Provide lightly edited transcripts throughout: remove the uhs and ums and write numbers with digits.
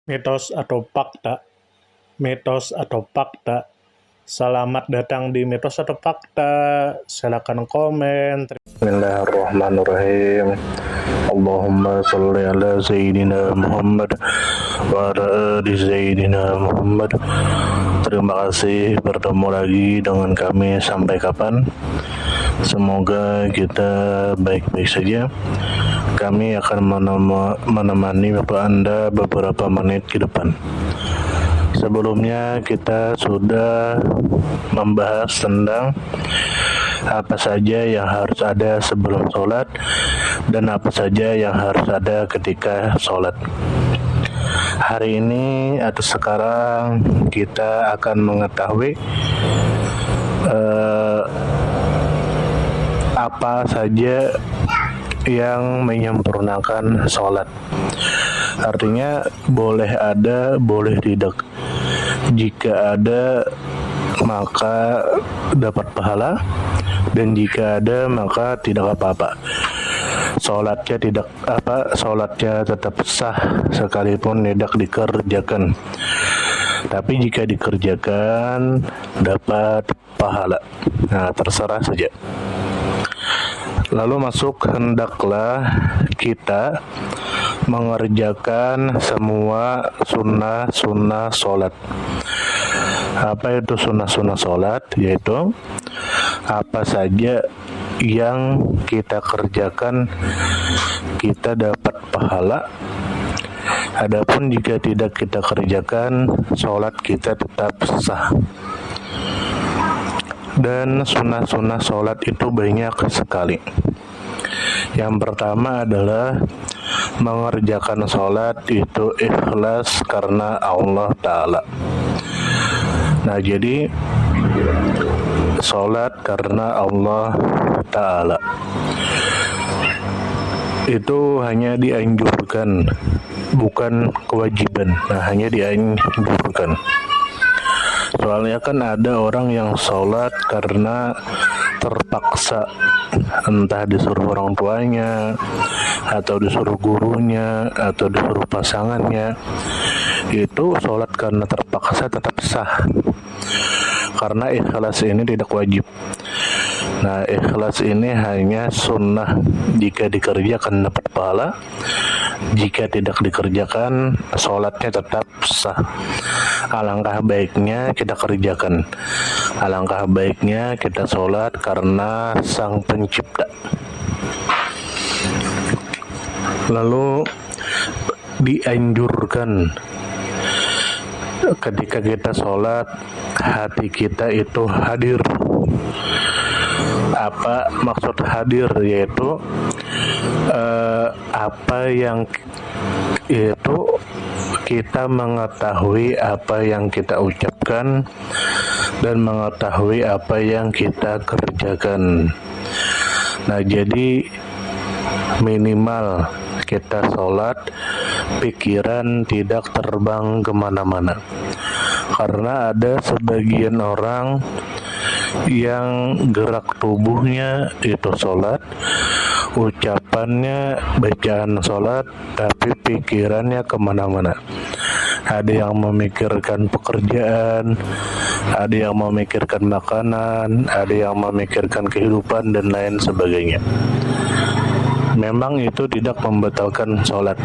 Mitos atau fakta? Mitos atau fakta? Selamat datang di Mitos atau Fakta. Silakan komen. Bismillahirrahmanirrahim. Allahumma salli ala Sayyidina Muhammad wa ala ali Sayyidina Muhammad. Terima kasih, bertemu lagi dengan kami. Sampai kapan? Semoga kita baik-baik saja. Kami akan menemani Bapak Anda beberapa menit ke depan. Sebelumnya kita sudah membahas tentang apa saja yang harus ada sebelum sholat dan apa saja yang harus ada ketika sholat. Hari ini atau sekarang kita akan mengetahui apa saja yang menyempurnakan sholat. Artinya boleh ada, boleh tidak. Jika ada maka dapat pahala, dan jika ada maka tidak apa-apa. Sholatnya tetap sah sekalipun tidak dikerjakan. Tapi jika dikerjakan dapat pahala. Nah, terserah saja. Lalu masuk, hendaklah kita mengerjakan semua sunnah-sunnah sholat. Apa itu sunnah-sunnah sholat? Yaitu apa saja yang kita kerjakan kita dapat pahala. Adapun jika tidak kita kerjakan, sholat kita tetap sah. Dan sunnah-sunnah sholat itu banyak sekali. Yang pertama adalah mengerjakan sholat itu ikhlas karena Allah Ta'ala. Nah, jadi sholat karena Allah Ta'ala itu hanya dianjurkan, bukan kewajiban. Nah, hanya dianjurkan. Soalnya kan ada orang yang sholat karena terpaksa, entah disuruh orang tuanya, atau disuruh gurunya, atau disuruh pasangannya. Itu sholat karena terpaksa tetap sah, karena ikhlas ini tidak wajib. Nah, ikhlas ini hanya sunnah. Jika dikerjakan dapat pahala, jika tidak dikerjakan sholatnya tetap sah. Alangkah baiknya kita kerjakan. Alangkah baiknya kita sholat karena Sang Pencipta. Lalu dianjurkan ketika kita sholat hati kita itu hadir. Apa maksud hadir? Yaitu apa yang itu kita mengetahui apa yang kita ucapkan dan mengetahui apa yang kita kerjakan. Nah, jadi minimal kita sholat pikiran tidak terbang kemana-mana. Karena ada sebagian orang yang gerak tubuhnya itu sholat, ucapannya bacaan sholat, tapi pikirannya kemana-mana. Ada yang memikirkan pekerjaan, ada yang memikirkan makanan, ada yang memikirkan kehidupan dan lain sebagainya. Memang itu tidak membatalkan sholat,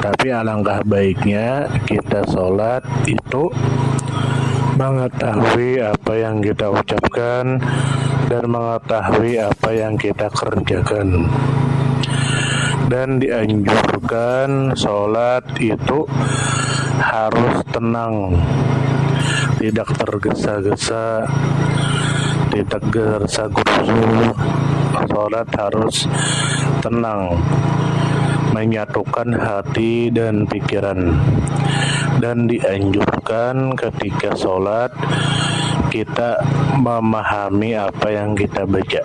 tapi alangkah baiknya kita sholat itu mengetahui apa yang kita ucapkan dan mengetahui apa yang kita kerjakan. Dan dianjurkan sholat itu harus tenang, tidak tergesa-gesa, tidak gersa-gersu. Sholat harus tenang, menyatukan hati dan pikiran. Dan dianjurkan ketika sholat kita memahami apa yang kita baca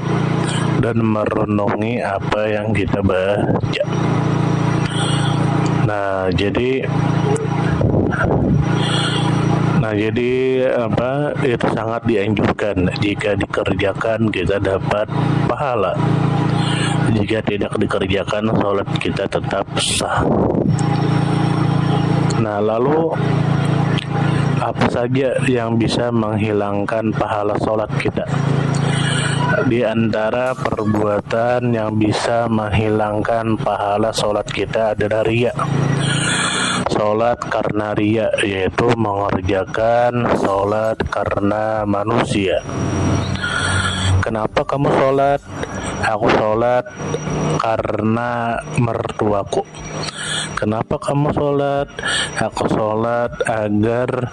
dan merenungi apa yang kita baca. Nah, jadi itu sangat dianjurkan. Jika dikerjakan kita dapat pahala. Jika tidak dikerjakan sholat kita tetap sah. Nah, lalu apa saja yang bisa menghilangkan pahala sholat kita? Di antara perbuatan yang bisa menghilangkan pahala sholat kita adalah riya. Sholat karena riya, yaitu mengerjakan sholat karena manusia. Kenapa kamu sholat? Aku sholat karena mertuaku. Kenapa kamu sholat? Aku sholat agar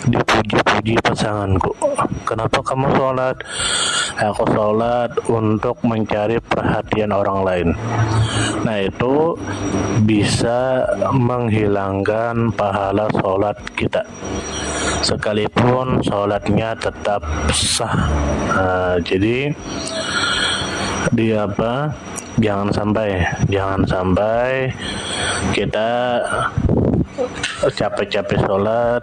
dipuji-puji pasanganku. Kenapa kamu sholat? Aku sholat untuk mencari perhatian orang lain. Nah, itu bisa menghilangkan pahala sholat kita, sekalipun sholatnya tetap sah. Jadi jangan sampai kita capek-capek sholat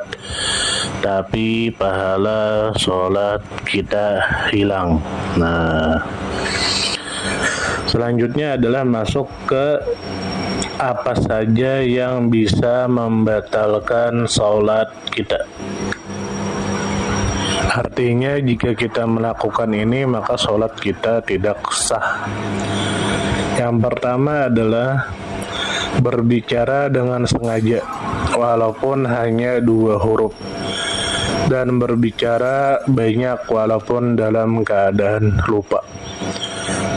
tapi pahala sholat kita hilang. Nah, selanjutnya adalah masuk ke apa saja yang bisa membatalkan sholat kita. Artinya jika kita melakukan ini maka sholat kita tidak sah. Yang pertama adalah berbicara dengan sengaja walaupun hanya 2 huruf, dan berbicara banyak walaupun dalam keadaan lupa.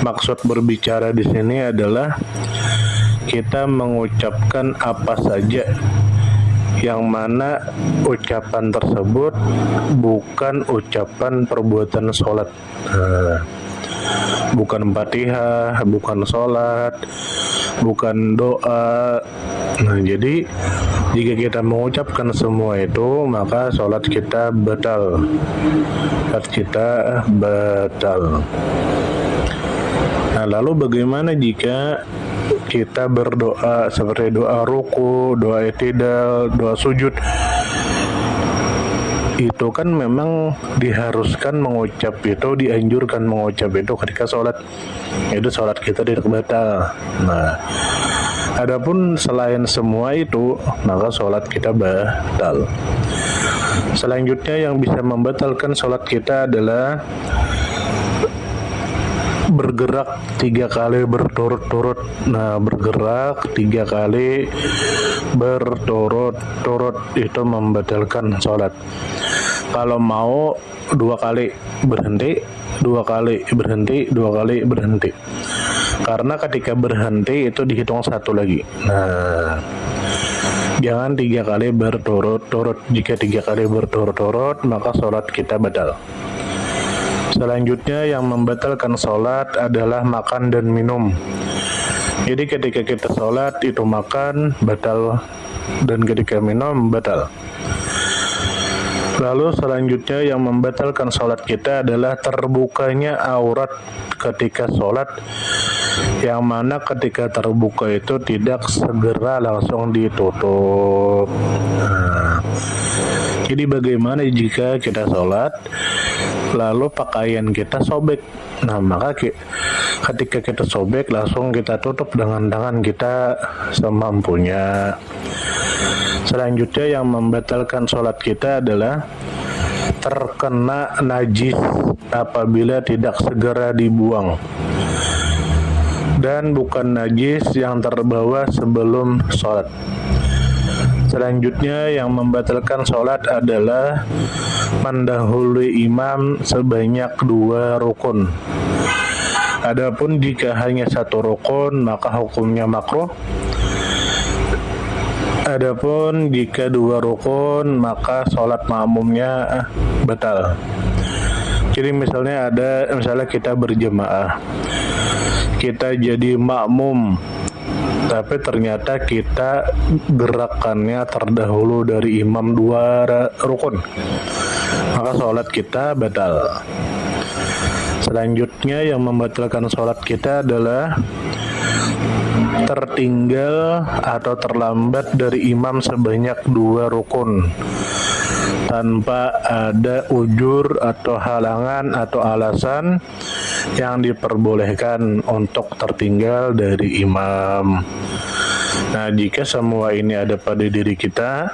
Maksud berbicara di sini adalah kita mengucapkan apa saja yang mana ucapan tersebut bukan ucapan perbuatan sholat, bukan Fatihah, bukan sholat, bukan doa. Nah, jadi jika kita mengucapkan semua itu maka sholat kita batal. Nah, lalu bagaimana jika kita berdoa seperti doa ruku, doa i'tidal, doa sujud? Itu kan memang diharuskan mengucap itu, dianjurkan mengucap itu ketika sholat. Itu sholat kita tidak batal. Nah, adapun selain semua itu maka sholat kita batal. Selanjutnya yang bisa membatalkan sholat kita adalah bergerak 3 kali berturut-turut. Nah, bergerak 3 kali berturut-turut itu membatalkan sholat. Kalau mau 2 kali berhenti, 2 kali berhenti, 2 kali berhenti. Karena ketika berhenti itu dihitung 1 lagi. Nah, jangan 3 kali berturut-turut. Jika 3 kali berturut-turut maka sholat kita batal. Selanjutnya yang membatalkan sholat adalah makan dan minum. Jadi ketika kita sholat itu makan batal, dan ketika minum batal. Lalu selanjutnya yang membatalkan sholat kita adalah terbukanya aurat ketika sholat, yang mana ketika terbuka itu tidak segera langsung ditutup. Nah, jadi bagaimana jika kita sholat lalu pakaian kita sobek? Nah, maka ketika kita sobek langsung kita tutup dengan tangan kita semampunya. Selanjutnya yang membatalkan sholat kita adalah terkena najis apabila tidak segera dibuang, dan bukan najis yang terbawa sebelum sholat. Selanjutnya yang membatalkan sholat adalah mendahului imam sebanyak 2 rukun. Adapun jika hanya 1 rukun maka hukumnya makruh. Adapun jika 2 rukun maka sholat makmumnya batal. Jadi misalnya kita berjamaah, kita jadi makmum, tapi ternyata kita gerakannya terdahulu dari imam 2 rukun, maka sholat kita batal. Selanjutnya yang membatalkan sholat kita adalah tertinggal atau terlambat dari imam sebanyak 2 rukun tanpa ada ujur atau halangan atau alasan yang diperbolehkan untuk tertinggal dari imam. Nah, jika semua ini ada pada diri kita,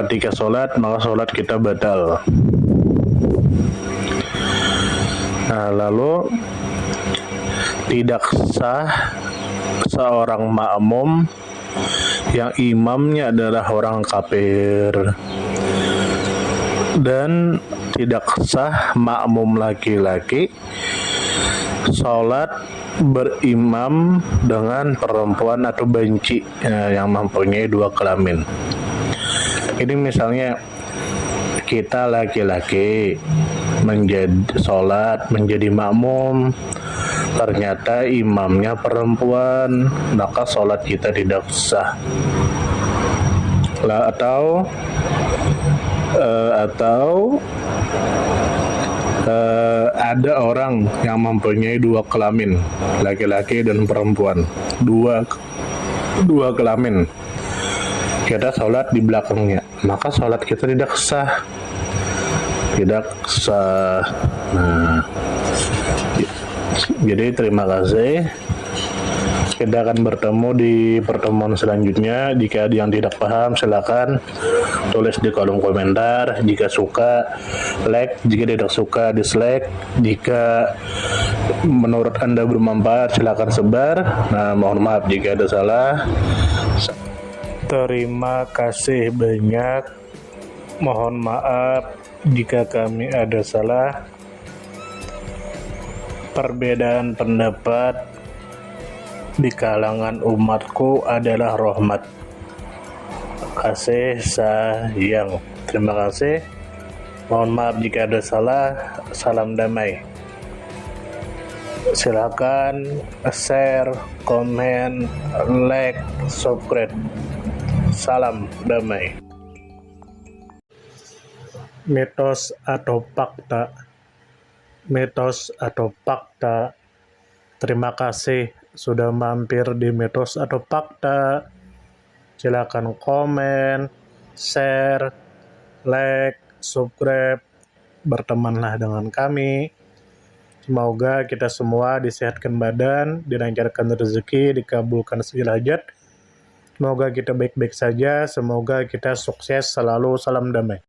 ketika sholat, maka sholat kita batal. Nah, lalu tidak sah seorang makmum yang imamnya adalah orang kafir, dan tidak sah makmum laki-laki sholat berimam dengan perempuan atau banci yang mempunyai dua kelamin. Ini misalnya kita laki-laki sholat menjadi makmum, ternyata imamnya perempuan, maka sholat kita tidak sah. Atau ada orang yang mempunyai dua kelamin, laki-laki dan perempuan, dua kelamin, kita sholat di belakangnya, maka sholat kita tidak sah. Nah, jadi terima kasih. Kita akan bertemu di pertemuan selanjutnya. Jika ada yang tidak paham, silakan tulis di kolom komentar. Jika suka, like. Jika tidak suka, dislike. Jika menurut Anda bermanfaat, silakan sebar. Nah, mohon maaf jika ada salah. Terima kasih banyak. Mohon maaf jika kami ada salah. Perbedaan pendapat di kalangan umatku adalah rahmat. Kasih sayang. Terima kasih. Mohon maaf jika ada salah. Salam damai. Silakan share, komen, like, subscribe. Salam damai. Mitos atau fakta? Mitos atau fakta? Terima kasih sudah mampir di Mitos atau Fakta. Silakan komen, share, like, subscribe, bertemanlah dengan kami. Semoga kita semua disehatkan badan, dilancarkan rezeki, dikabulkan segala hajat. Semoga kita baik-baik saja, semoga kita sukses selalu. Salam damai.